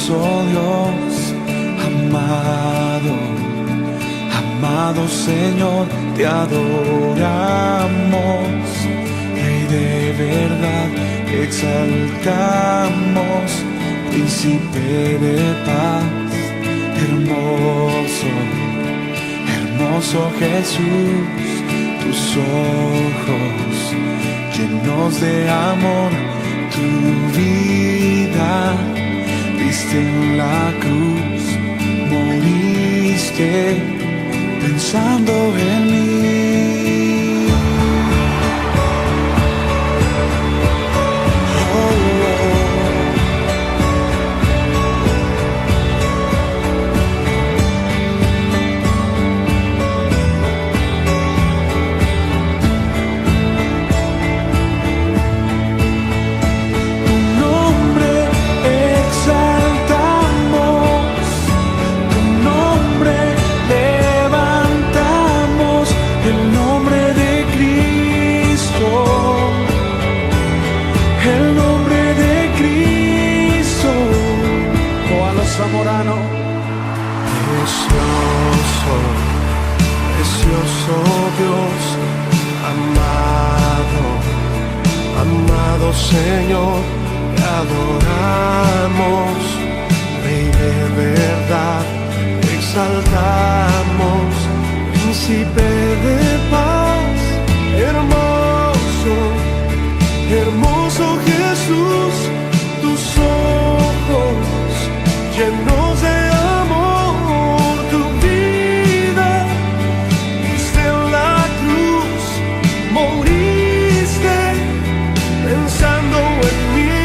oh Dios, amado, amado Señor, te adoramos, Rey de verdad, exaltamos, Príncipe de paz, hermoso, hermoso Jesús, tus ojos llenos de amor, tu vida diste en la cruz, moriste pensando en mí. Zamorano. Precioso, precioso Dios, amado, amado Señor, te adoramos, Rey de verdad, exaltamos, Príncipe de paz, hermoso, hermoso Jesús, tus ojos llenos de amor, tu vida diste en la cruz, moriste pensando en mí.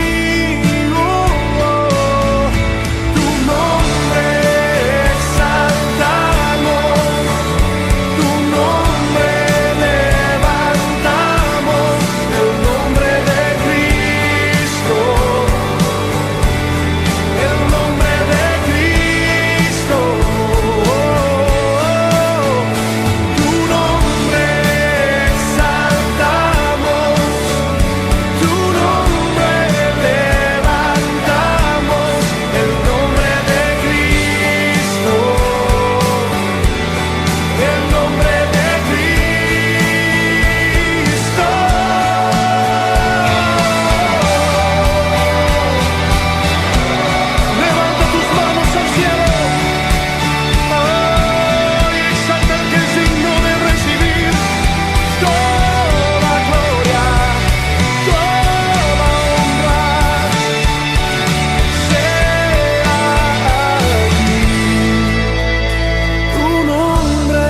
Tu nombre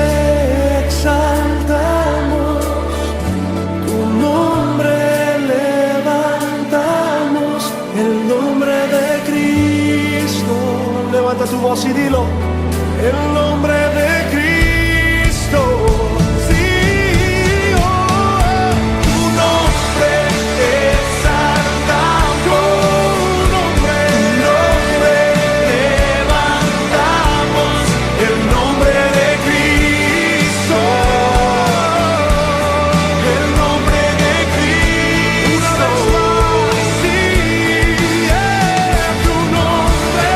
exaltamos, tu nombre levantamos, el nombre de Cristo. Levanta tu voz y dilo, el nombre de Cristo. Sí, oh, tu nombre exaltamos, tu nombre levantamos, el nombre de Cristo, el nombre de Cristo. Sí, tu nombre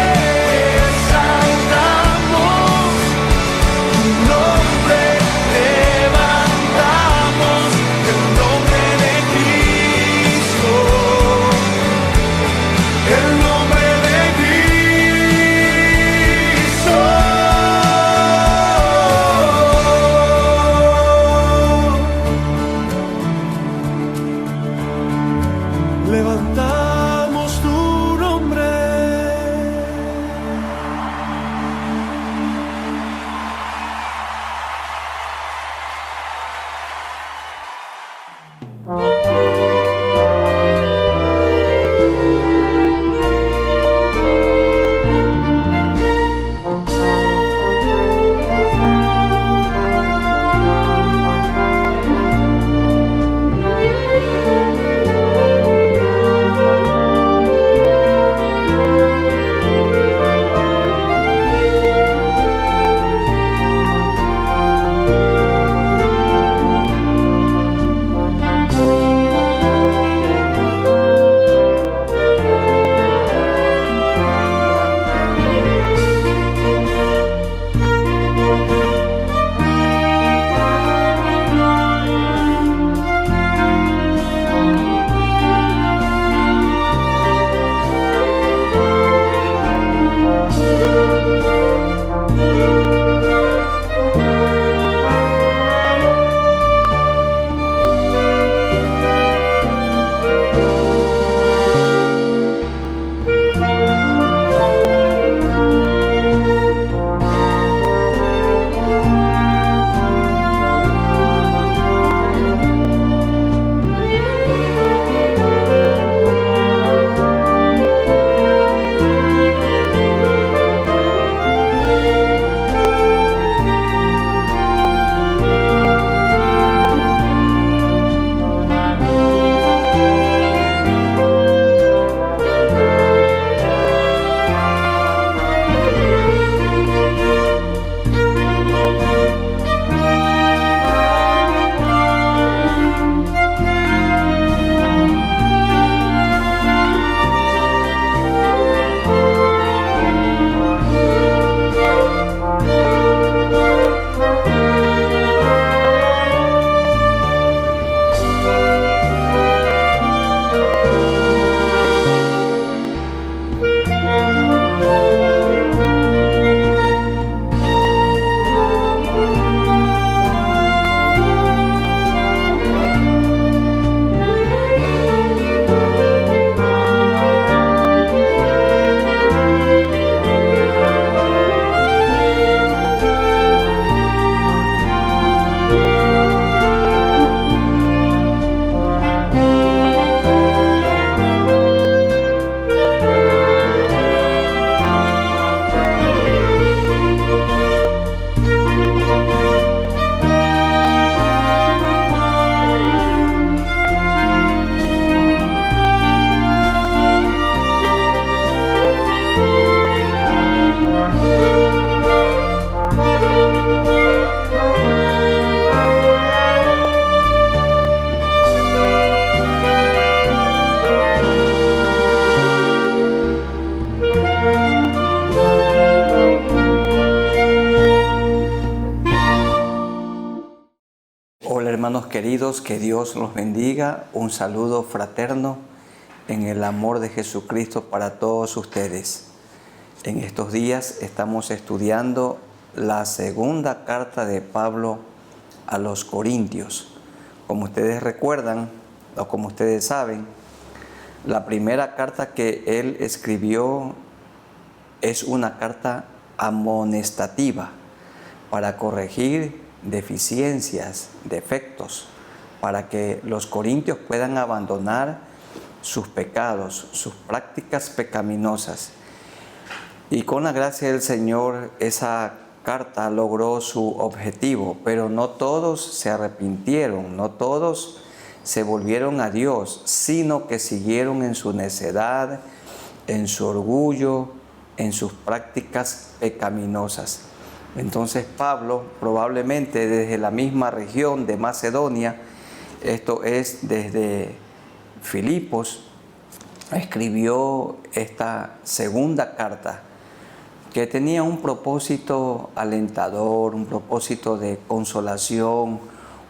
exaltamos. Hermanos queridos, que Dios los bendiga. Un saludo fraterno en el amor de Jesucristo para todos ustedes. En estos días estamos estudiando la segunda carta de Pablo a los Corintios. Como ustedes recuerdan, o como ustedes saben, la primera carta que él escribió es una carta amonestativa para corregir deficiencias, defectos, para que los corintios puedan abandonar sus pecados, sus prácticas pecaminosas. Y con la gracia del Señor, esa carta logró su objetivo, pero no todos se arrepintieron, no todos se volvieron a Dios, sino que siguieron en su necedad, en su orgullo, en sus prácticas pecaminosas. Entonces Pablo, probablemente desde la misma región de Macedonia, esto es desde Filipos, escribió esta segunda carta que tenía un propósito alentador, un propósito de consolación,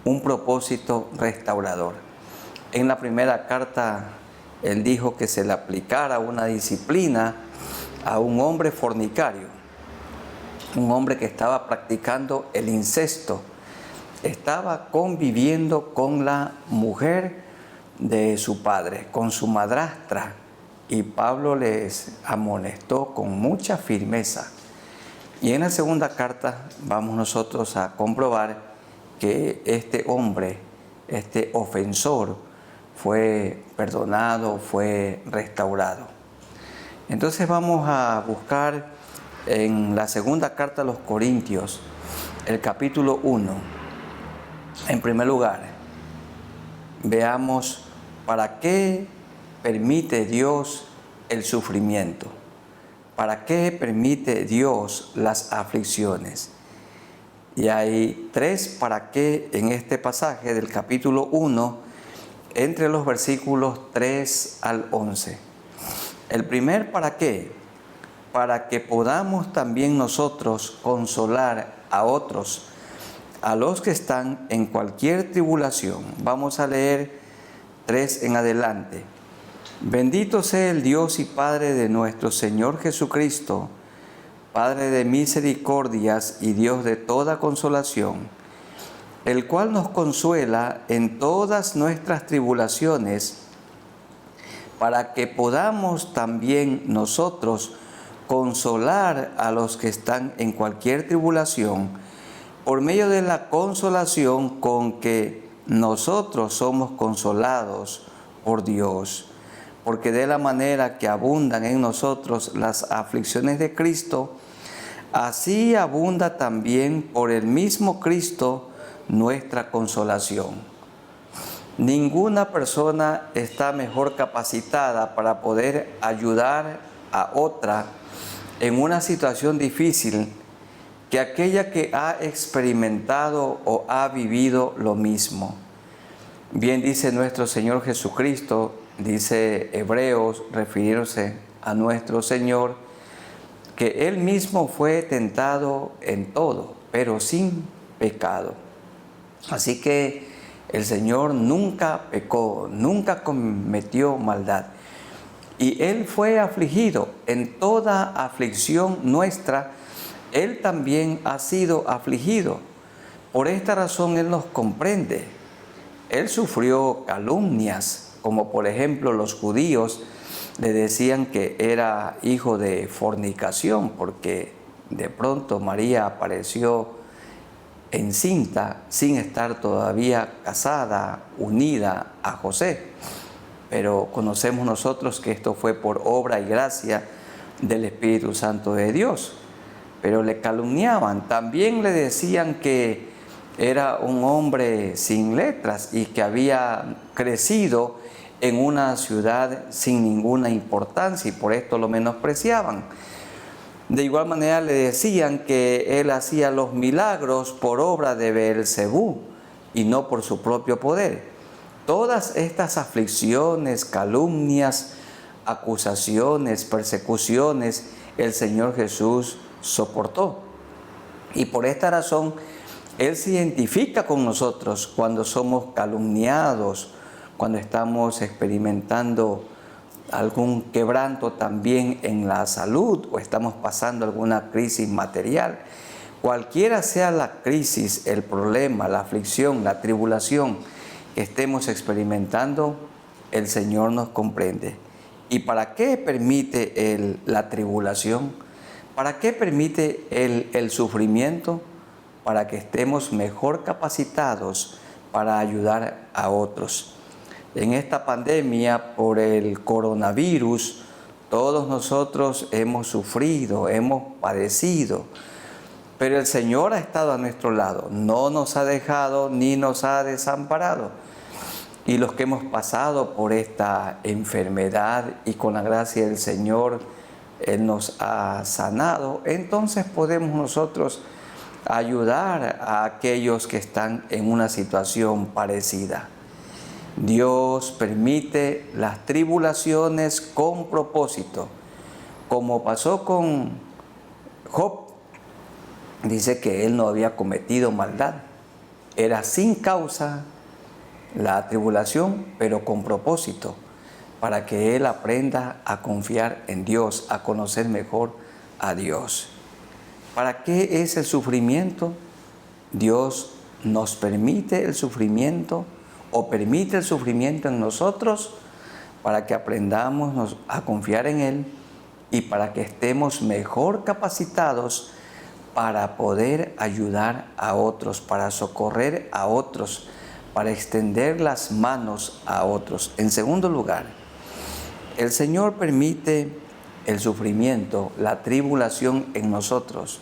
un propósito restaurador. En la primera carta él dijo que se le aplicara una disciplina a un hombre fornicario, un hombre que estaba practicando el incesto, estaba conviviendo con la mujer de su padre, con su madrastra, y Pablo les amonestó con mucha firmeza. Y en la segunda carta vamos nosotros a comprobar que este hombre, este ofensor, fue perdonado, fue restaurado. Entonces vamos a buscar en la segunda carta a los Corintios, el capítulo 1. En primer lugar, veamos para qué permite Dios el sufrimiento, para qué permite Dios las aflicciones. Y hay tres para qué en este pasaje del capítulo 1, entre los versículos 3 al 11. El primer para qué, para que podamos también nosotros consolar a otros, a los que están en cualquier tribulación. Vamos a leer 3 en adelante. Bendito sea el Dios y Padre de nuestro Señor Jesucristo, Padre de misericordias y Dios de toda consolación, el cual nos consuela en todas nuestras tribulaciones, para que podamos también nosotros consolar a los que están en cualquier tribulación, por medio de la consolación con que nosotros somos consolados por Dios. Porque de la manera que abundan en nosotros las aflicciones de Cristo, así abunda también por el mismo Cristo nuestra consolación. Ninguna persona está mejor capacitada para poder ayudar a otra en una situación difícil que aquella que ha experimentado o ha vivido lo mismo. Bien dice nuestro Señor Jesucristo, dice Hebreos, refiriéndose a nuestro Señor, que Él mismo fue tentado en todo, pero sin pecado. Así que el Señor nunca pecó, nunca cometió maldad. Y Él fue afligido. En toda aflicción nuestra, Él también ha sido afligido. Por esta razón Él nos comprende. Él sufrió calumnias, como por ejemplo los judíos le decían que era hijo de fornicación, porque de pronto María apareció encinta sin estar todavía casada, unida a José. Pero conocemos nosotros que esto fue por obra y gracia del Espíritu Santo de Dios. Pero le calumniaban, también le decían que era un hombre sin letras y que había crecido en una ciudad sin ninguna importancia y por esto lo menospreciaban. De igual manera le decían que él hacía los milagros por obra de Beelzebú y no por su propio poder. Todas estas aflicciones, calumnias, acusaciones, persecuciones, el Señor Jesús soportó. Y por esta razón Él se identifica con nosotros cuando somos calumniados, cuando estamos experimentando algún quebranto también en la salud o estamos pasando alguna crisis material. Cualquiera sea la crisis, el problema, la aflicción, la tribulación que estemos experimentando, el Señor nos comprende. ¿Y para qué permite Él la tribulación? ¿Para qué permite Él el sufrimiento? Para que estemos mejor capacitados para ayudar a otros. En esta pandemia por el coronavirus, todos nosotros hemos sufrido, hemos padecido, pero el Señor ha estado a nuestro lado, no nos ha dejado ni nos ha desamparado. Y los que hemos pasado por esta enfermedad y con la gracia del Señor, Él nos ha sanado, entonces podemos nosotros ayudar a aquellos que están en una situación parecida. Dios permite las tribulaciones con propósito, como pasó con Job. Dice que él no había cometido maldad, era sin causa la tribulación, pero con propósito, para que él aprenda a confiar en Dios, a conocer mejor a Dios. ¿Para qué es el sufrimiento? Dios nos permite el sufrimiento o permite el sufrimiento en nosotros para que aprendamos a confiar en Él y para que estemos mejor capacitados para poder ayudar a otros, para socorrer a otros, para extender las manos a otros. En segundo lugar, el Señor permite el sufrimiento, la tribulación en nosotros,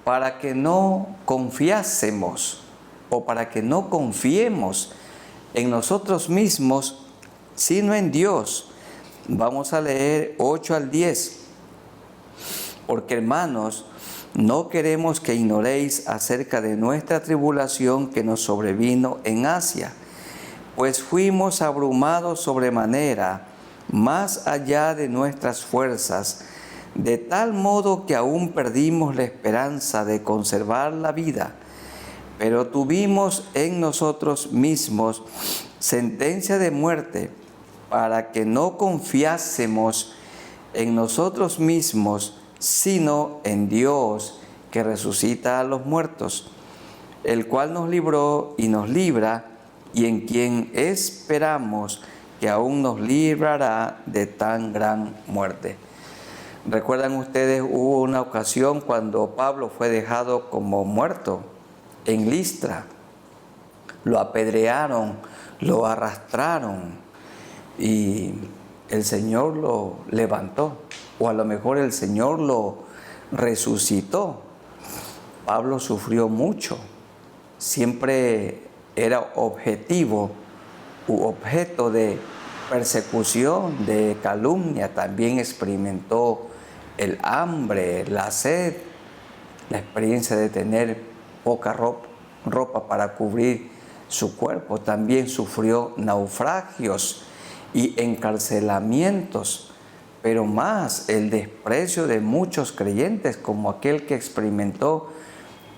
para que no confiásemos o para que no confiemos en nosotros mismos, sino en Dios. Vamos a leer 8 al 10. Porque, hermanos, no queremos que ignoréis acerca de nuestra tribulación que nos sobrevino en Asia, pues fuimos abrumados sobremanera, más allá de nuestras fuerzas, de tal modo que aún perdimos la esperanza de conservar la vida. Pero tuvimos en nosotros mismos sentencia de muerte, para que no confiásemos en nosotros mismos, sino en Dios, que resucita a los muertos, el cual nos libró y nos libra, y en quien esperamos que aún nos librará de tan gran muerte. ¿Recuerdan ustedes? Hubo una ocasión cuando Pablo fue dejado como muerto en Listra. Lo apedrearon, lo arrastraron y el Señor lo levantó, o a lo mejor el Señor lo resucitó. Pablo sufrió mucho, siempre era objetivo u objeto de persecución, de calumnia. También experimentó el hambre, la sed, la experiencia de tener poca ropa para cubrir su cuerpo. También sufrió naufragios y encarcelamientos, pero más el desprecio de muchos creyentes, como aquel que experimentó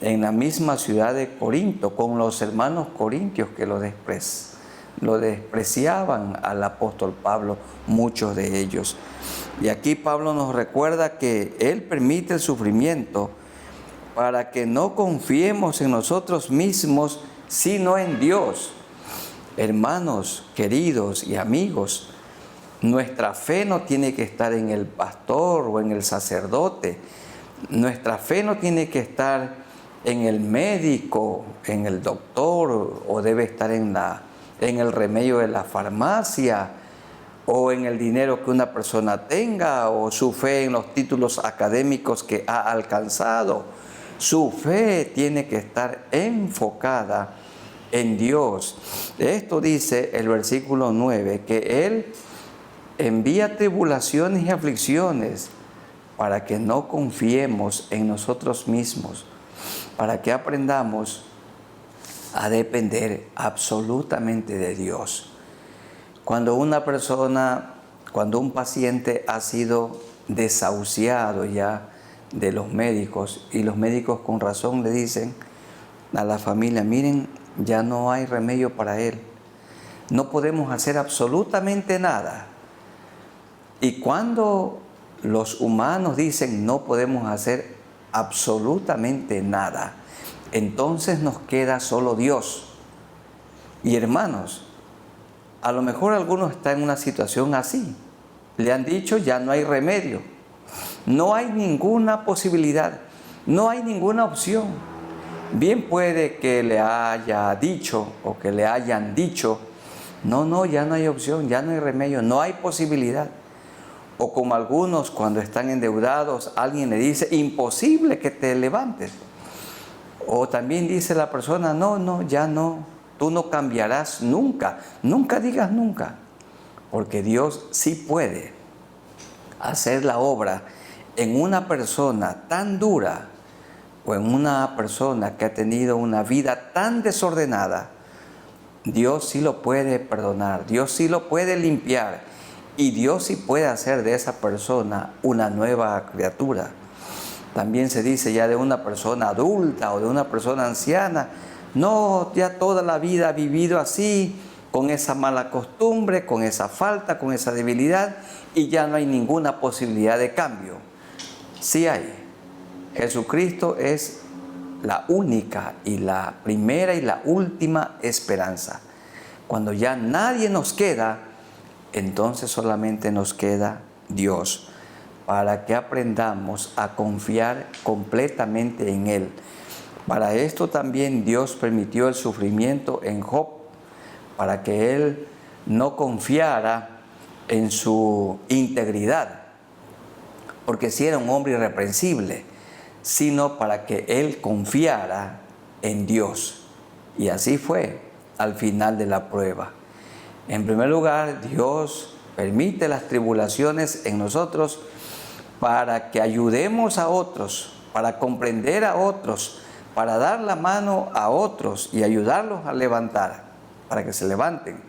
en la misma ciudad de Corinto, con los hermanos corintios que lo despreciaban al apóstol Pablo, muchos de ellos. Y aquí Pablo nos recuerda que Él permite el sufrimiento para que no confiemos en nosotros mismos, sino en Dios. Hermanos queridos y amigos, nuestra fe no tiene que estar en el pastor o en el sacerdote. Nuestra fe no tiene que estar en el médico, en el doctor, o debe estar en el remedio de la farmacia, o en el dinero que una persona tenga, o su fe en los títulos académicos que ha alcanzado. Su fe tiene que estar enfocada en Dios. Esto dice el versículo 9, que Él envía tribulaciones y aflicciones para que no confiemos en nosotros mismos, para que aprendamos a depender absolutamente de Dios. Cuando un paciente ha sido desahuciado ya de los médicos, y los médicos con razón le dicen, a la familia, miren, ya no hay remedio para él. No podemos hacer absolutamente nada. Y cuando los humanos dicen no podemos hacer absolutamente nada, entonces nos queda solo Dios. Y hermanos, a lo mejor algunos están en una situación así. Le han dicho ya no hay remedio. No hay ninguna posibilidad. No hay ninguna opción. Bien puede que le haya dicho o que le hayan dicho, no, ya no hay opción, ya no hay remedio, no hay posibilidad. O como algunos cuando están endeudados, alguien le dice, imposible que te levantes. O también dice la persona, no, ya no, tú no cambiarás nunca. Nunca digas nunca, porque Dios sí puede hacer la obra en una persona tan dura o en una persona que ha tenido una vida tan desordenada. Dios sí lo puede perdonar, Dios sí lo puede limpiar y Dios sí puede hacer de esa persona una nueva criatura. También se dice ya de una persona adulta o de una persona anciana, no, ya toda la vida ha vivido así, con esa mala costumbre, con esa falta, con esa debilidad y ya no hay ninguna posibilidad de cambio. Sí hay. Jesucristo es la única y la primera y la última esperanza. Cuando ya nadie nos queda, entonces solamente nos queda Dios, para que aprendamos a confiar completamente en Él. Para esto también Dios permitió el sufrimiento en Job, para que él no confiara en su integridad, porque si era un hombre irreprensible, sino para que él confiara en Dios. Y así fue al final de la prueba. En primer lugar, Dios permite las tribulaciones en nosotros para que ayudemos a otros, para comprender a otros, para dar la mano a otros y ayudarlos a levantar, para que se levanten.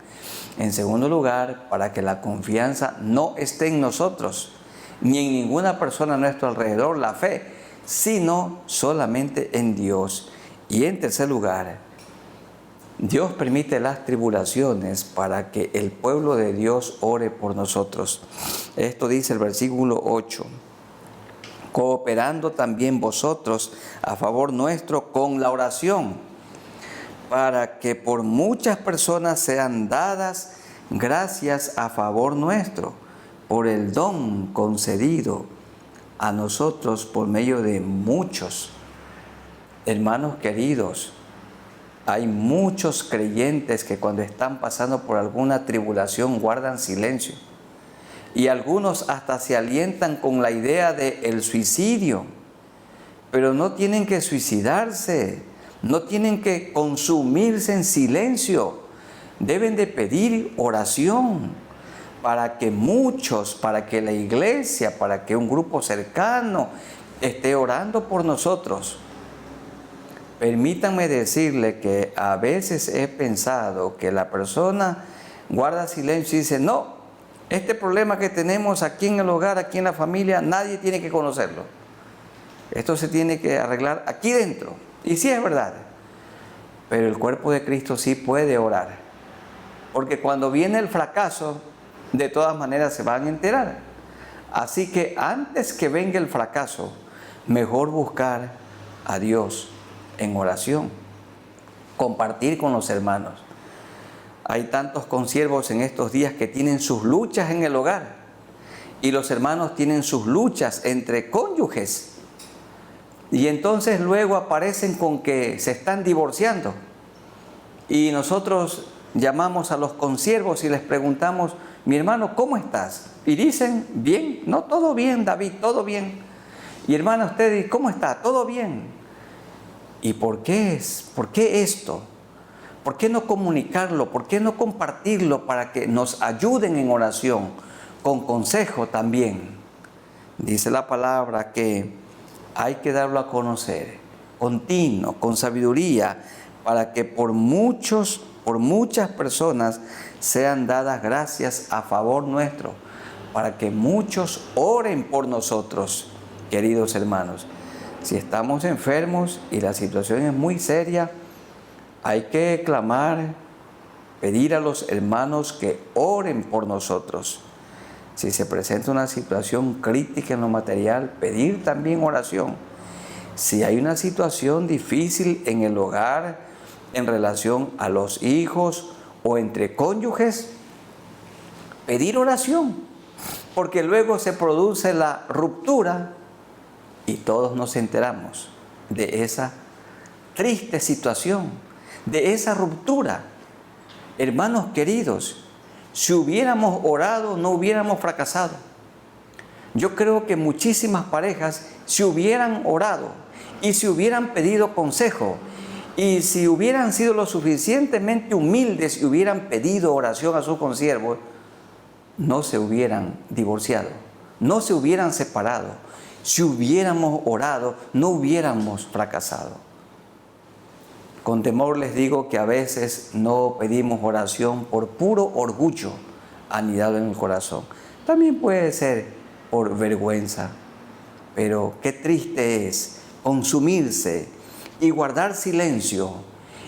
En segundo lugar, para que la confianza no esté en nosotros, ni en ninguna persona a nuestro alrededor, la fe, sino solamente en Dios. Y en tercer lugar, Dios permite las tribulaciones para que el pueblo de Dios ore por nosotros. Esto dice el versículo 8. Cooperando también vosotros a favor nuestro con la oración, para que por muchas personas sean dadas gracias a favor nuestro, por el don concedido a nosotros por medio de muchos. Hermanos queridos, hay muchos creyentes que cuando están pasando por alguna tribulación guardan silencio. Y algunos hasta se alientan con la idea del suicidio. Pero no tienen que suicidarse, no tienen que consumirse en silencio. Deben de pedir oración para que muchos, para que la iglesia, para que un grupo cercano esté orando por nosotros. Permítanme decirle que a veces he pensado que la persona guarda silencio y dice, no, este problema que tenemos aquí en el hogar, aquí en la familia, nadie tiene que conocerlo. Esto se tiene que arreglar aquí dentro. Y sí es verdad. Pero el cuerpo de Cristo sí puede orar. Porque cuando viene el fracaso, de todas maneras se van a enterar. Así que antes que venga el fracaso, mejor buscar a Dios en oración. Compartir con los hermanos. Hay tantos consiervos en estos días que tienen sus luchas en el hogar. Y los hermanos tienen sus luchas entre cónyuges. Y entonces luego aparecen con que se están divorciando. Y nosotros llamamos a los consiervos y les preguntamos, mi hermano, ¿cómo estás? Y dicen, bien, no, todo bien, David, todo bien. Y hermana, usted, ¿cómo está? Todo bien. ¿Y por qué es? ¿Por qué esto? ¿Por qué no comunicarlo? ¿Por qué no compartirlo para que nos ayuden en oración? Con consejo también. Dice la palabra que hay que darlo a conocer, continuo, con sabiduría, para que por muchas personas sean dadas gracias a favor nuestro, para que muchos oren por nosotros, queridos hermanos. Si estamos enfermos y la situación es muy seria, hay que clamar, pedir a los hermanos que oren por nosotros. Si se presenta una situación crítica en lo material, pedir también oración. Si hay una situación difícil en el hogar, en relación a los hijos o entre cónyuges, pedir oración, porque luego se produce la ruptura y todos nos enteramos de esa triste situación, de esa ruptura. Hermanos queridos, si hubiéramos orado, no hubiéramos fracasado. Yo creo que muchísimas parejas, si hubieran orado y si hubieran pedido consejo y si hubieran sido lo suficientemente humildes y hubieran pedido oración a sus consiervos, no se hubieran divorciado, no se hubieran separado. Si hubiéramos orado, no hubiéramos fracasado. Con temor les digo que a veces no pedimos oración por puro orgullo anidado en el corazón. También puede ser por vergüenza. Pero qué triste es consumirse y guardar silencio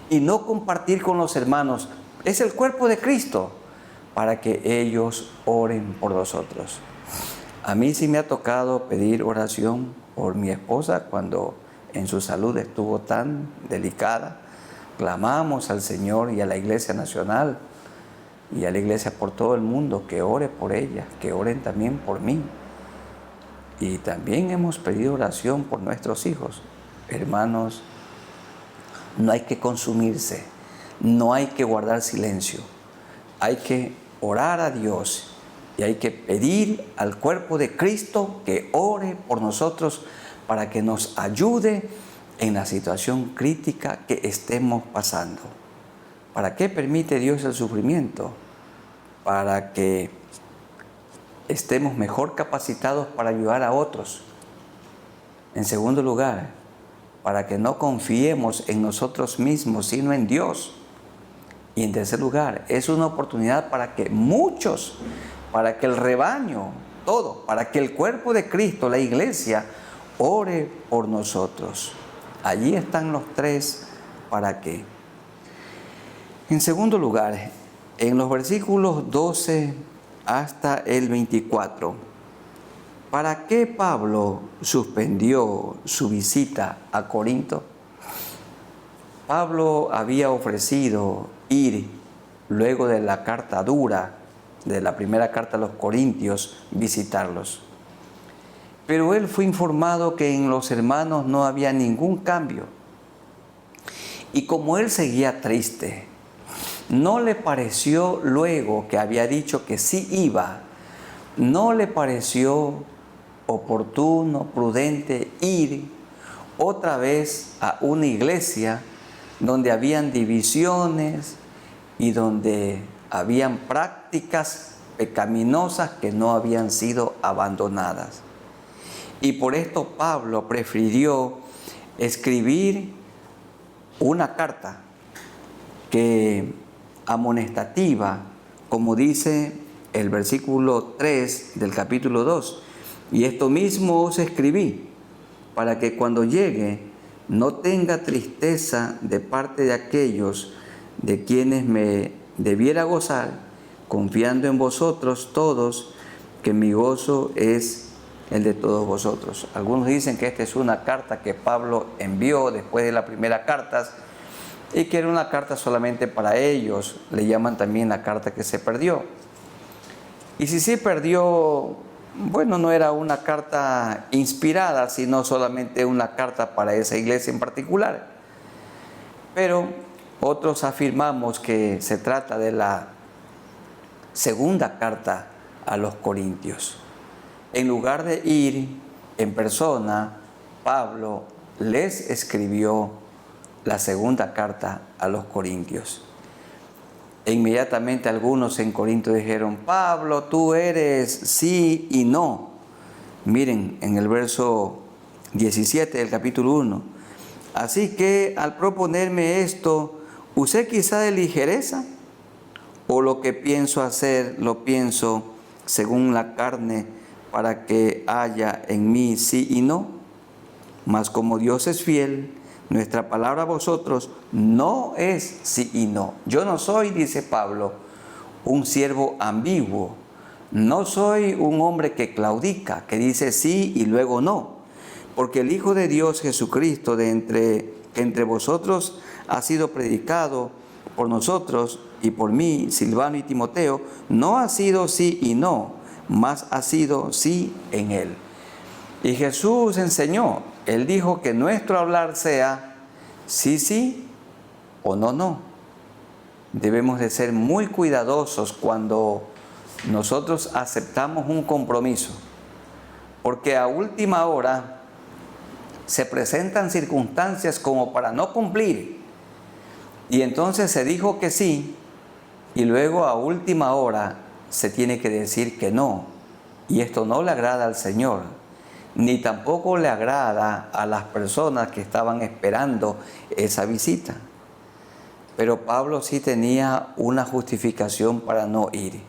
y no compartir con los hermanos. Es el cuerpo de Cristo para que ellos oren por nosotros. A mí sí me ha tocado pedir oración por mi esposa cuando en su salud estuvo tan delicada. Clamamos al Señor y a la Iglesia Nacional y a la Iglesia por todo el mundo que ore por ella, que oren también por mí. Y también hemos pedido oración por nuestros hijos. Hermanos, no hay que consumirse, no hay que guardar silencio. Hay que orar a Dios y hay que pedir al cuerpo de Cristo que ore por nosotros para que nos ayude en la situación crítica que estemos pasando. ¿Para qué permite Dios el sufrimiento? Para que estemos mejor capacitados para ayudar a otros. En segundo lugar, para que no confiemos en nosotros mismos, sino en Dios. Y en tercer lugar, es una oportunidad para que muchos, para que el rebaño, todo, para que el cuerpo de Cristo, la iglesia, ore por nosotros. Allí están los tres, ¿para qué? En segundo lugar, en los versículos 12 hasta el 24, ¿para qué Pablo suspendió su visita a Corinto? Pablo había ofrecido ir luego de la carta dura, de la primera carta a los Corintios, visitarlos. Pero él fue informado que en los hermanos no había ningún cambio. Y como él seguía triste, no le pareció luego que había dicho que sí iba, no le pareció oportuno, prudente ir otra vez a una iglesia donde habían divisiones y donde habían prácticas pecaminosas que no habían sido abandonadas. Y por esto Pablo prefirió escribir una carta que amonestativa, como dice el versículo 3 del capítulo 2. Y esto mismo os escribí, para que cuando llegue no tenga tristeza de parte de aquellos de quienes me debiera gozar, confiando en vosotros todos, que mi gozo es el de todos vosotros. Algunos dicen que esta es una carta que Pablo envió después de la primera carta y que era una carta solamente para ellos. Le llaman también la carta que se perdió. Y si sí perdió, bueno, no era una carta inspirada, sino solamente una carta para esa iglesia en particular. Pero otros afirmamos que se trata de la segunda carta a los Corintios. En lugar de ir en persona, Pablo les escribió la segunda carta a los Corintios. E inmediatamente algunos en Corinto dijeron: Pablo, tú eres sí y no. Miren en el verso 17 del capítulo 1. Así que al proponerme esto, ¿usé quizá de ligereza? ¿O lo que pienso hacer, lo pienso según la carne, para que haya en mí sí y no? Mas como Dios es fiel, nuestra palabra a vosotros no es sí y no. Yo no soy, dice Pablo, un siervo ambiguo. No soy un hombre que claudica, que dice sí y luego no. Porque el Hijo de Dios Jesucristo que entre vosotros ha sido predicado por nosotros y por mí, Silvano y Timoteo, no ha sido sí y no, mas ha sido sí en él. Y Jesús enseñó, Él dijo que nuestro hablar sea sí, sí o no, no. Debemos de ser muy cuidadosos cuando nosotros aceptamos un compromiso, porque a última hora se presentan circunstancias como para no cumplir. Y entonces se dijo que sí, y luego a última hora se tiene que decir que no. Y esto no le agrada al Señor, ni tampoco le agrada a las personas que estaban esperando esa visita. Pero Pablo sí tenía una justificación para no ir.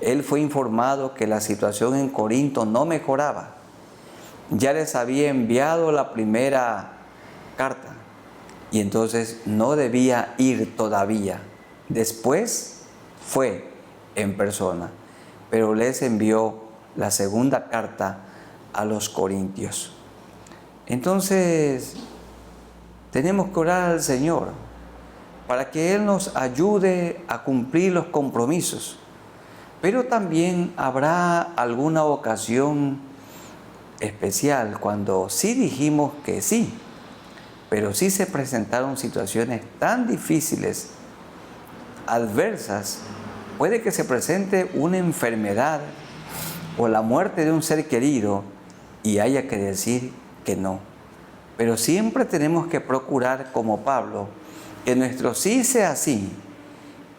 Él fue informado que la situación en Corinto no mejoraba. Ya les había enviado la primera carta y entonces no debía ir todavía. Después fue en persona, pero les envió la segunda carta a los corintios. Entonces tenemos que orar al Señor para que Él nos ayude a cumplir los compromisos. Pero también habrá alguna ocasión especial cuando sí dijimos que sí, pero sí se presentaron situaciones tan difíciles, adversas. Puede que se presente una enfermedad o la muerte de un ser querido y haya que decir que no. Pero siempre tenemos que procurar, como Pablo, que nuestro sí sea sí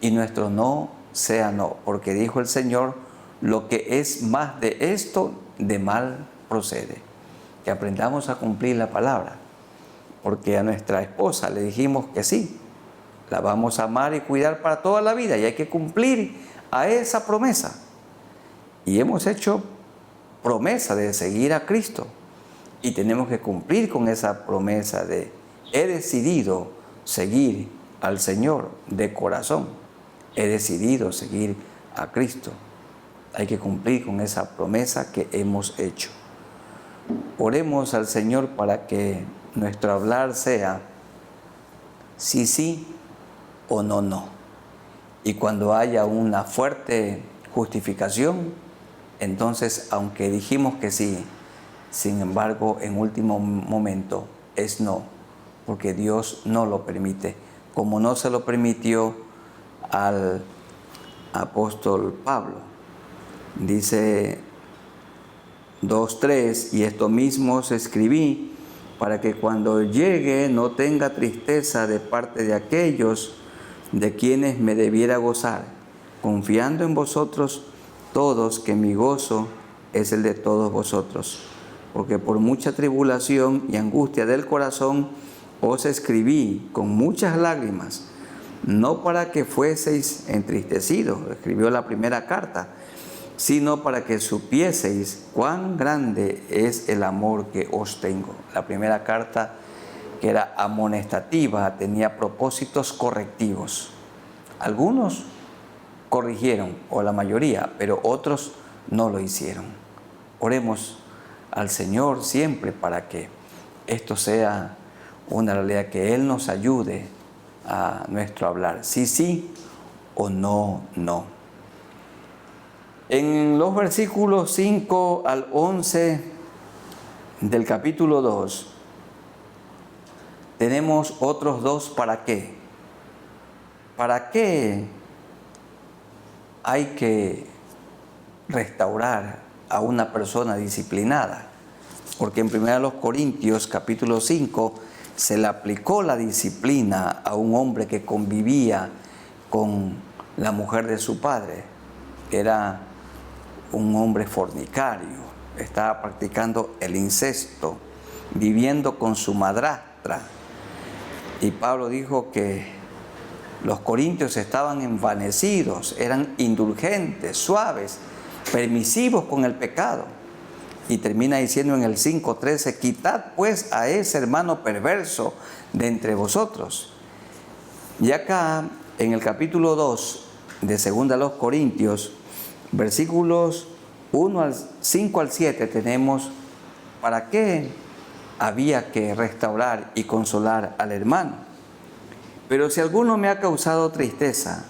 y nuestro no sea no, porque dijo el Señor, lo que es más de esto, de mal procede. Que aprendamos a cumplir la palabra, porque a nuestra esposa le dijimos que sí, la vamos a amar y cuidar para toda la vida y hay que cumplir a esa promesa. Y hemos hecho promesa de seguir a Cristo y tenemos que cumplir con esa promesa de he decidido seguir al Señor de corazón. He decidido seguir a Cristo. Hay que cumplir con esa promesa que hemos hecho. Oremos al Señor para que nuestro hablar sea sí, sí o no, no. Y cuando haya una fuerte justificación, entonces, aunque dijimos que sí, sin embargo, en último momento es no, porque Dios no lo permite, como no se lo permitió al apóstol Pablo. Dice 2:3, y esto mismo os escribí para que cuando llegue no tenga tristeza de parte de aquellos de quienes me debiera gozar, confiando en vosotros todos que mi gozo es el de todos vosotros, porque por mucha tribulación y angustia del corazón os escribí con muchas lágrimas, no para que fueseis entristecidos, escribió la primera carta, sino para que supieseis cuán grande es el amor que os tengo. La primera carta, que era amonestativa, tenía propósitos correctivos. Algunos corrigieron, o la mayoría, pero otros no lo hicieron. Oremos al Señor siempre para que esto sea una realidad, que Él nos ayude a nuestro hablar, sí, sí o no, no. En los versículos 5 al 11 del capítulo 2 tenemos otros dos para qué. ¿Para qué hay que restaurar a una persona disciplinada? Porque en 1 Corintios capítulo 5 se le aplicó la disciplina a un hombre que convivía con la mujer de su padre. Era un hombre fornicario, estaba practicando el incesto, viviendo con su madrastra. Y Pablo dijo que los corintios estaban envanecidos, eran indulgentes, suaves, permisivos con el pecado. Y termina diciendo en el 5:13, quitad pues a ese hermano perverso de entre vosotros. Y acá, en el capítulo 2 de 2 a los Corintios, versículos 5 al 7, tenemos para qué había que restaurar y consolar al hermano. Pero si alguno me ha causado tristeza,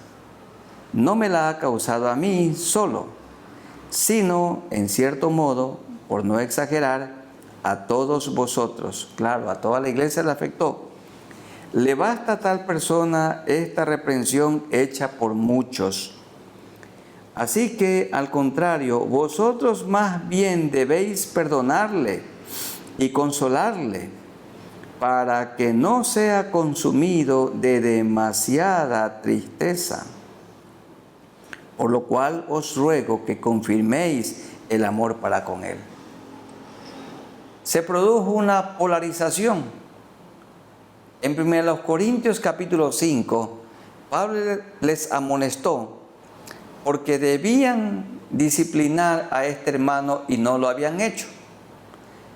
no me la ha causado a mí solo, sino, en cierto modo, por no exagerar, a todos vosotros. Claro, a toda la iglesia le afectó. Le basta a tal persona esta reprensión hecha por muchos. Así que, al contrario, vosotros más bien debéis perdonarle y consolarle, para que no sea consumido de demasiada tristeza. Por lo cual os ruego que confirméis el amor para con él. Se produjo una polarización. En 1 Corintios capítulo 5, Pablo les amonestó porque debían disciplinar a este hermano y no lo habían hecho.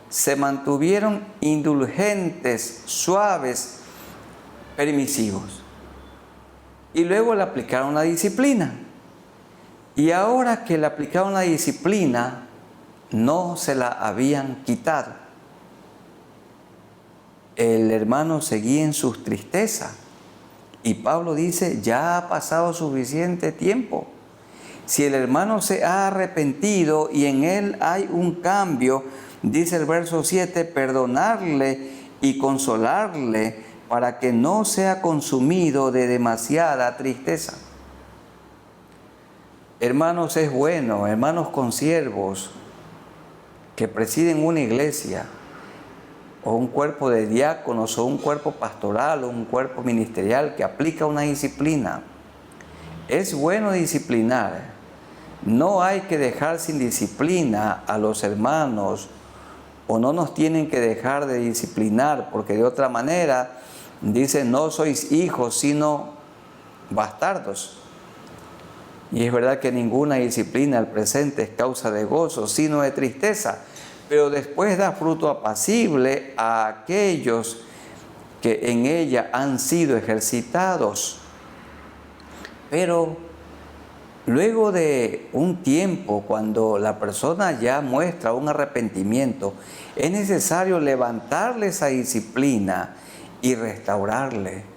Se mantuvieron indulgentes, suaves, permisivos. Y luego le aplicaron la disciplina. Y ahora que le aplicaron la disciplina, no se la habían quitado. El hermano seguía en sus tristezas. Y Pablo dice, ya ha pasado suficiente tiempo. Si el hermano se ha arrepentido y en él hay un cambio, dice el verso 7, perdonarle y consolarle para que no sea consumido de demasiada tristeza. Hermanos, es bueno, hermanos consiervos que presiden una iglesia, o un cuerpo de diáconos, o un cuerpo pastoral, o un cuerpo ministerial que aplica una disciplina. Es bueno disciplinar. No hay que dejar sin disciplina a los hermanos, o no nos tienen que dejar de disciplinar, porque de otra manera dice, no sois hijos, sino bastardos. Y es verdad que ninguna disciplina al presente es causa de gozo, sino de tristeza, pero después da fruto apacible a aquellos que en ella han sido ejercitados. Pero luego de un tiempo, cuando la persona ya muestra un arrepentimiento, es necesario levantarle esa disciplina y restaurarle.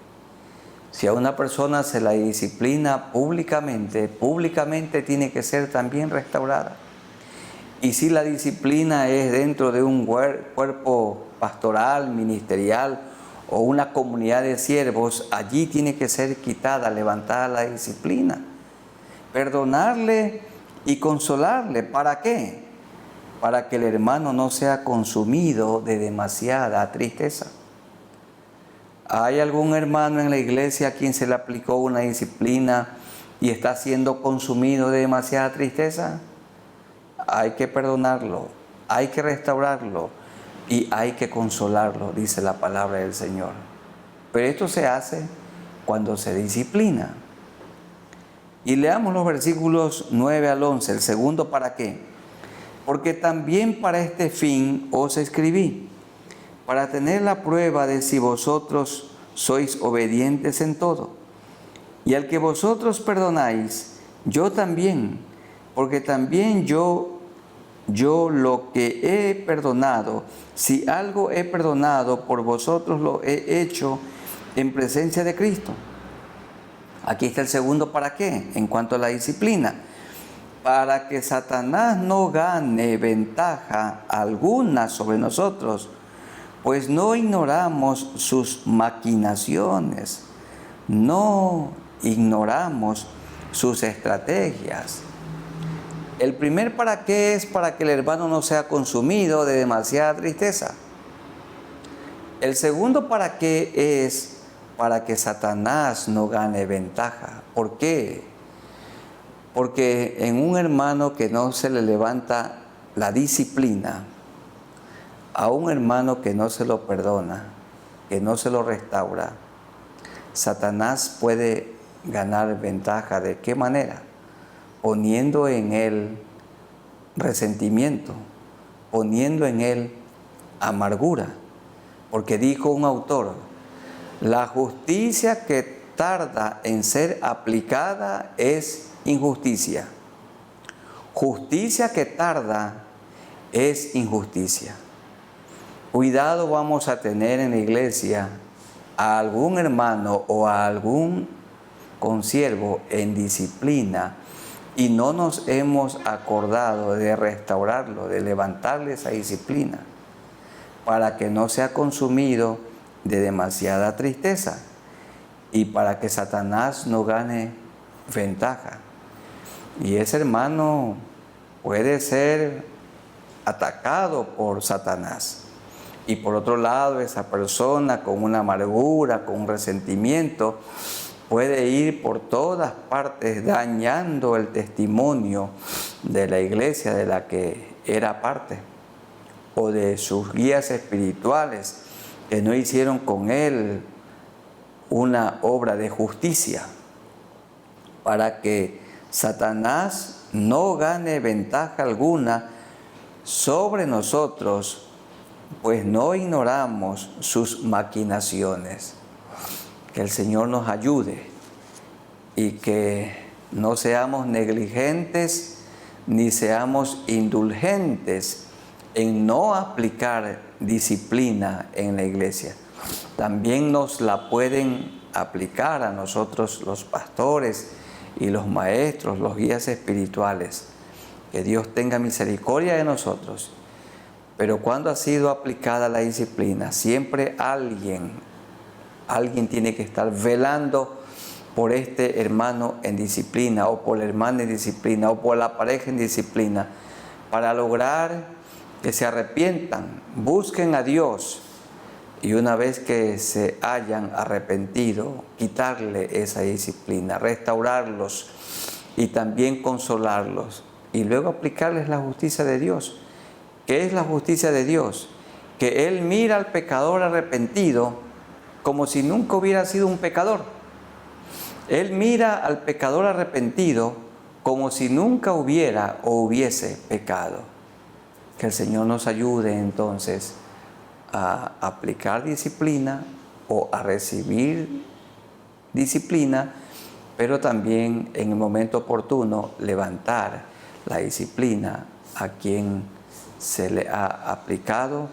Si a una persona se la disciplina públicamente tiene que ser también restaurada. Y si la disciplina es dentro de un cuerpo pastoral, ministerial o una comunidad de siervos, allí tiene que ser quitada, levantada la disciplina. Perdonarle y consolarle. ¿Para qué? Para que el hermano no sea consumido de demasiada tristeza. ¿Hay algún hermano en la iglesia a quien se le aplicó una disciplina y está siendo consumido de demasiada tristeza? Hay que perdonarlo, hay que restaurarlo y hay que consolarlo, dice la palabra del Señor. Pero esto se hace cuando se disciplina. Y leamos los versículos 9 al 11, el segundo ¿para qué? Porque también para este fin os escribí, para tener la prueba de si vosotros sois obedientes en todo. Y al que vosotros perdonáis, yo también, porque también yo lo que he perdonado, si algo he perdonado por vosotros, lo he hecho en presencia de Cristo. Aquí está el segundo ¿para qué? En cuanto a la disciplina. Para que Satanás no gane ventaja alguna sobre nosotros, pues no ignoramos sus maquinaciones, no ignoramos sus estrategias. El primer ¿para qué? Es para que el hermano no sea consumido de demasiada tristeza. El segundo ¿para qué? Es para que Satanás no gane ventaja. ¿Por qué? Porque en un hermano que no se le levanta la disciplina, a un hermano que no se lo perdona, que no se lo restaura, Satanás puede ganar ventaja. ¿De qué manera? Poniendo en él resentimiento, poniendo en él amargura. Porque dijo un autor, la justicia que tarda en ser aplicada es injusticia. Justicia que tarda es injusticia. Cuidado vamos a tener en la iglesia a algún hermano o a algún consiervo en disciplina y no nos hemos acordado de restaurarlo, de levantarle esa disciplina, para que no sea consumido de demasiada tristeza y para que Satanás no gane ventaja. Y ese hermano puede ser atacado por Satanás. Y por otro lado, esa persona con una amargura, con un resentimiento, puede ir por todas partes dañando el testimonio de la iglesia de la que era parte, o de sus guías espirituales que no hicieron con él una obra de justicia, para que Satanás no gane ventaja alguna sobre nosotros, pues no ignoramos sus maquinaciones. Que el Señor nos ayude y que no seamos negligentes ni seamos indulgentes en no aplicar disciplina en la iglesia. También nos la pueden aplicar a nosotros los pastores y los maestros, los guías espirituales. Que Dios tenga misericordia de nosotros. Pero cuando ha sido aplicada la disciplina, siempre alguien tiene que estar velando por este hermano en disciplina, o por la hermana en disciplina, o por la pareja en disciplina, para lograr que se arrepientan, busquen a Dios, y una vez que se hayan arrepentido, quitarle esa disciplina, restaurarlos y también consolarlos, y luego aplicarles la justicia de Dios. ¿Qué es la justicia de Dios? Que Él mira al pecador arrepentido como si nunca hubiera sido un pecador. Él mira al pecador arrepentido como si nunca hubiera o hubiese pecado. Que el Señor nos ayude entonces a aplicar disciplina o a recibir disciplina, pero también en el momento oportuno levantar la disciplina a quien se le ha aplicado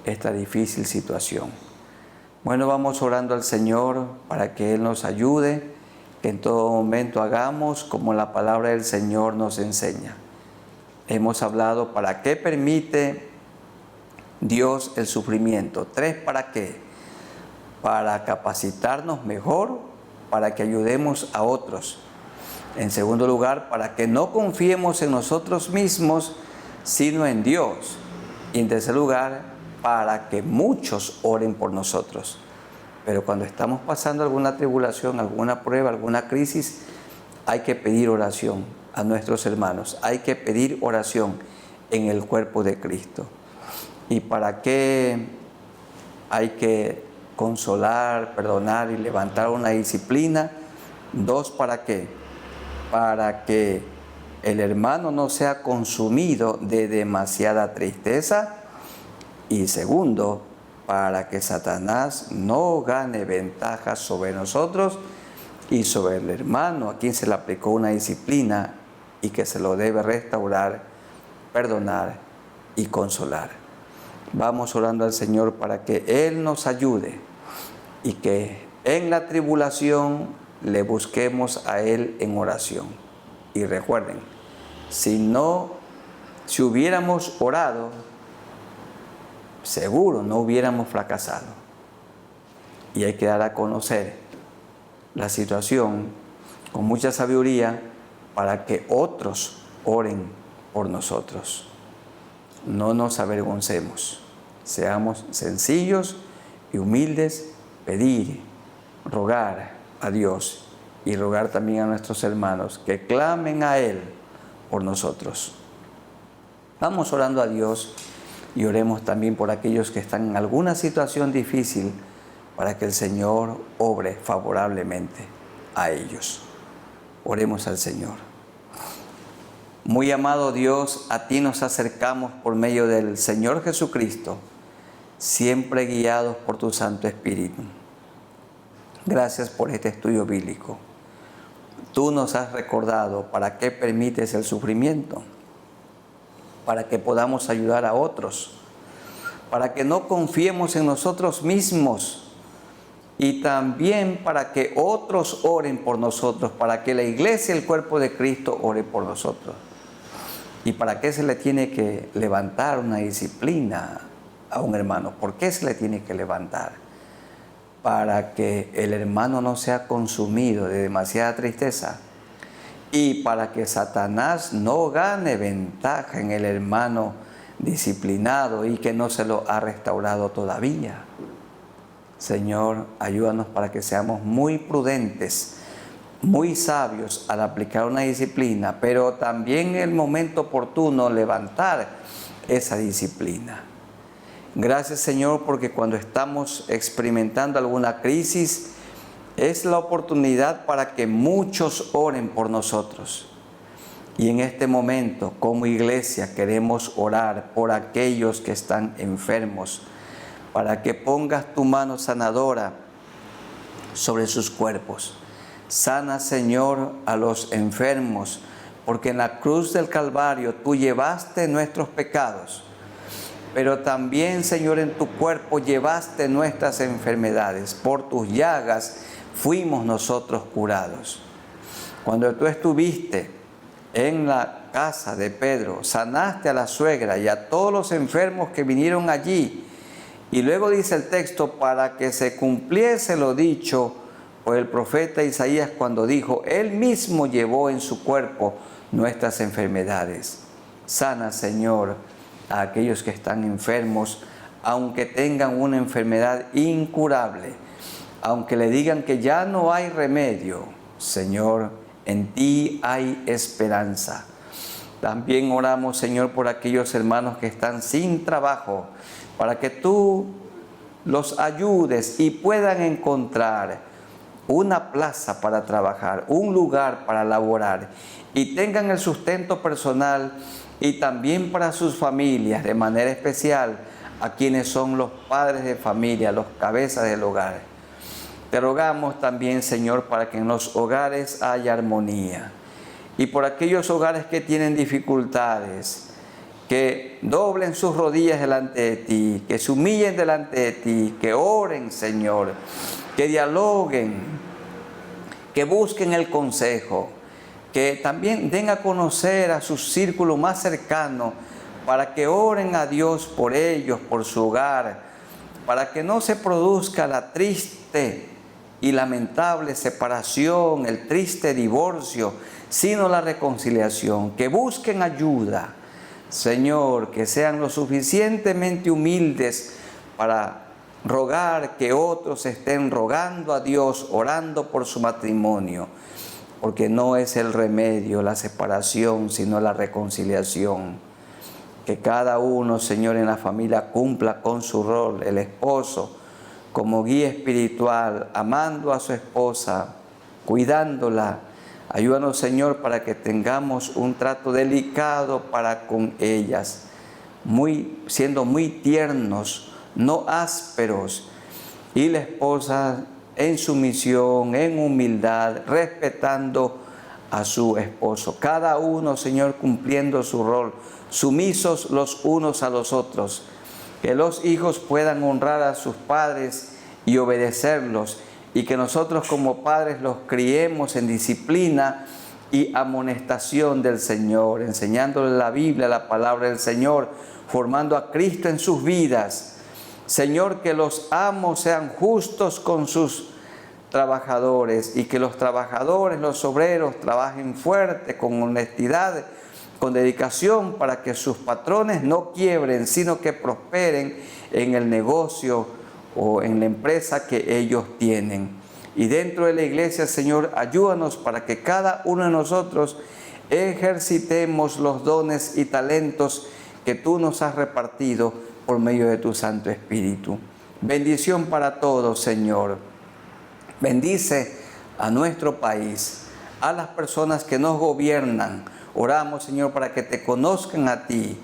esta difícil situación. Bueno, vamos orando al Señor para que Él nos ayude, que en todo momento hagamos como la palabra del Señor nos enseña. Hemos hablado para qué permite Dios el sufrimiento. 3, ¿para qué? Para capacitarnos mejor, para que ayudemos a otros. En segundo lugar, para que no confiemos en nosotros mismos, sino en Dios. Y en tercer lugar, para que muchos oren por nosotros. Pero cuando estamos pasando alguna tribulación, alguna prueba, alguna crisis, hay que pedir oración a nuestros hermanos. Hay que pedir oración en el cuerpo de Cristo. ¿Y para qué hay que consolar, perdonar y levantar una disciplina? 2, ¿para qué? Para que el hermano no sea consumido de demasiada tristeza. Y segundo, para que Satanás no gane ventaja sobre nosotros y sobre el hermano a quien se le aplicó una disciplina y que se lo debe restaurar, perdonar y consolar. Vamos orando al Señor para que Él nos ayude y que en la tribulación le busquemos a Él en oración. Y recuerden, si hubiéramos orado, seguro no hubiéramos fracasado. Y hay que dar a conocer la situación con mucha sabiduría para que otros oren por nosotros. No nos avergoncemos, seamos sencillos y humildes, pedir, rogar a Dios y rogar también a nuestros hermanos que clamen a Él por nosotros. Vamos orando a Dios y oremos también por aquellos que están en alguna situación difícil para que el Señor obre favorablemente a ellos. Oremos al Señor. Muy amado Dios, a ti nos acercamos por medio del Señor Jesucristo, siempre guiados por tu Santo Espíritu. Gracias por este estudio bíblico. Tú nos has recordado para qué permites el sufrimiento, para que podamos ayudar a otros, para que no confiemos en nosotros mismos y también para que otros oren por nosotros, para que la iglesia, el cuerpo de Cristo, ore por nosotros. ¿Y para qué se le tiene que levantar una disciplina a un hermano? ¿Por qué se le tiene que levantar? Para que el hermano no sea consumido de demasiada tristeza y para que Satanás no gane ventaja en el hermano disciplinado y que no se lo ha restaurado todavía. Señor, ayúdanos para que seamos muy prudentes, muy sabios al aplicar una disciplina, pero también en el momento oportuno levantar esa disciplina. Gracias, Señor, porque cuando estamos experimentando alguna crisis, es la oportunidad para que muchos oren por nosotros. Y en este momento, como iglesia, queremos orar por aquellos que están enfermos, para que pongas tu mano sanadora sobre sus cuerpos. Sana, Señor, a los enfermos, porque en la cruz del Calvario tú llevaste nuestros pecados, pero también, Señor, en tu cuerpo llevaste nuestras enfermedades. Por tus llagas fuimos nosotros curados. Cuando tú estuviste en la casa de Pedro, sanaste a la suegra y a todos los enfermos que vinieron allí. Y luego dice el texto, para que se cumpliese lo dicho por el profeta Isaías cuando dijo, Él mismo llevó en su cuerpo nuestras enfermedades. Sana, Señor, a aquellos que están enfermos, aunque tengan una enfermedad incurable, aunque le digan que ya no hay remedio. Señor, en ti hay esperanza. También oramos, Señor, por aquellos hermanos que están sin trabajo, para que tú los ayudes y puedan encontrar una plaza para trabajar, un lugar para laborar y tengan el sustento personal y también para sus familias, de manera especial a quienes son los padres de familia, los cabezas del hogar. Te rogamos también, Señor, para que en los hogares haya armonía. Y por aquellos hogares que tienen dificultades, que doblen sus rodillas delante de ti, que se humillen delante de ti, que oren, Señor, que dialoguen, que busquen el consejo, que también den a conocer a su círculo más cercano, para que oren a Dios por ellos, por su hogar, para que no se produzca la triste y lamentable separación, el triste divorcio, sino la reconciliación, que busquen ayuda. Señor, que sean lo suficientemente humildes para rogar que otros estén rogando a Dios, orando por su matrimonio, porque no es el remedio la separación, sino la reconciliación. Que cada uno, Señor, en la familia cumpla con su rol, el esposo, como guía espiritual, amando a su esposa, cuidándola. Ayúdanos, Señor, para que tengamos un trato delicado para con ellas, siendo muy tiernos, no ásperos, y la esposa en sumisión, en humildad, respetando a su esposo. Cada uno, Señor, cumpliendo su rol, sumisos los unos a los otros. Que los hijos puedan honrar a sus padres y obedecerlos, y que nosotros como padres los criemos en disciplina y amonestación del Señor, enseñándoles la Biblia, la palabra del Señor, formando a Cristo en sus vidas. Señor, que los amos sean justos con sus trabajadores y que los trabajadores, los obreros, trabajen fuerte, con honestidad, con dedicación, para que sus patrones no quiebren, sino que prosperen en el negocio o en la empresa que ellos tienen. Y dentro de la iglesia, Señor, ayúdanos para que cada uno de nosotros ejercitemos los dones y talentos que tú nos has repartido por medio de tu Santo Espíritu. Bendición para todos, Señor. Bendice a nuestro país, a las personas que nos gobiernan. Oramos, Señor, para que te conozcan a ti,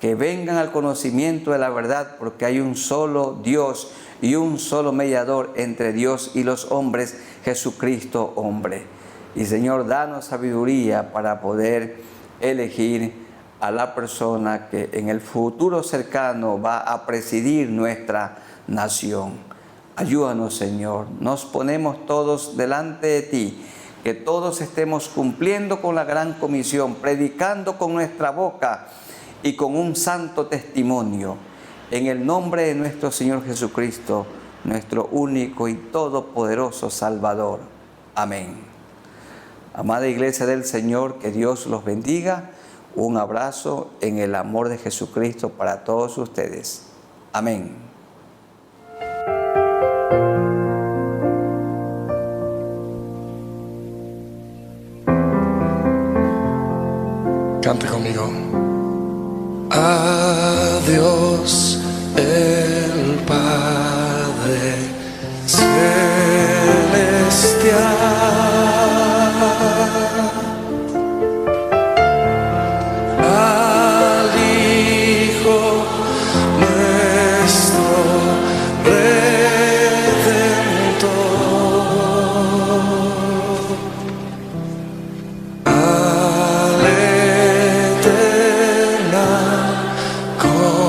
que vengan al conocimiento de la verdad, porque hay un solo Dios y un solo mediador entre Dios y los hombres, Jesucristo hombre. Y Señor, danos sabiduría para poder elegir a la persona que en el futuro cercano va a presidir nuestra nación. Ayúdanos, Señor. Nos ponemos todos delante de ti, que todos estemos cumpliendo con la gran comisión, predicando con nuestra boca y con un santo testimonio. En el nombre de nuestro Señor Jesucristo, nuestro único y todopoderoso Salvador. Amén. Amada Iglesia del Señor, que Dios los bendiga. Un abrazo en el amor de Jesucristo para todos ustedes. Amén. Cante conmigo. A Dios el Padre celestial, al Hijo nuestro Redentor, al Eterno Consolador,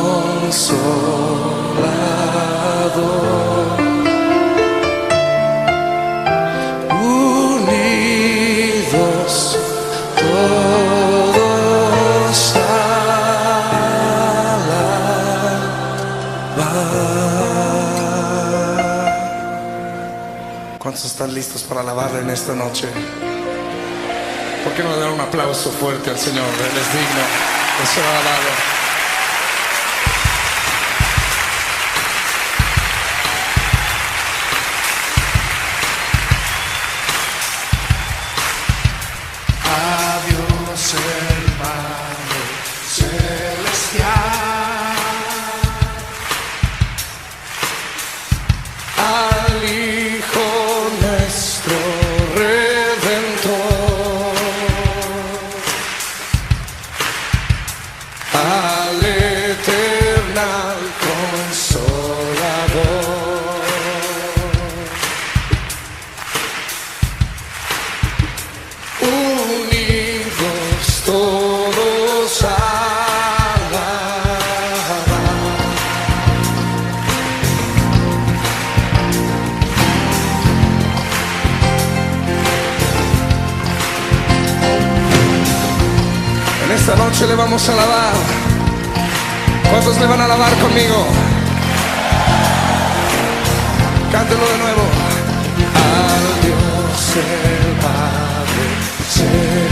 unidos todos a alabar. ¿Cuántos están listos para alabarle en esta noche? ¿Por qué no le dan un aplauso fuerte al Señor? Él es digno de ser alabado. A Dios el Padre celestial, al Hijo nuestro Redentor, al Eterno Consolador, unidos todos a alabar. En esta noche le vamos a alabar. ¿Cuántos le van a alabar conmigo? Cántelo de nuevo. Al Dios el Padre celestial,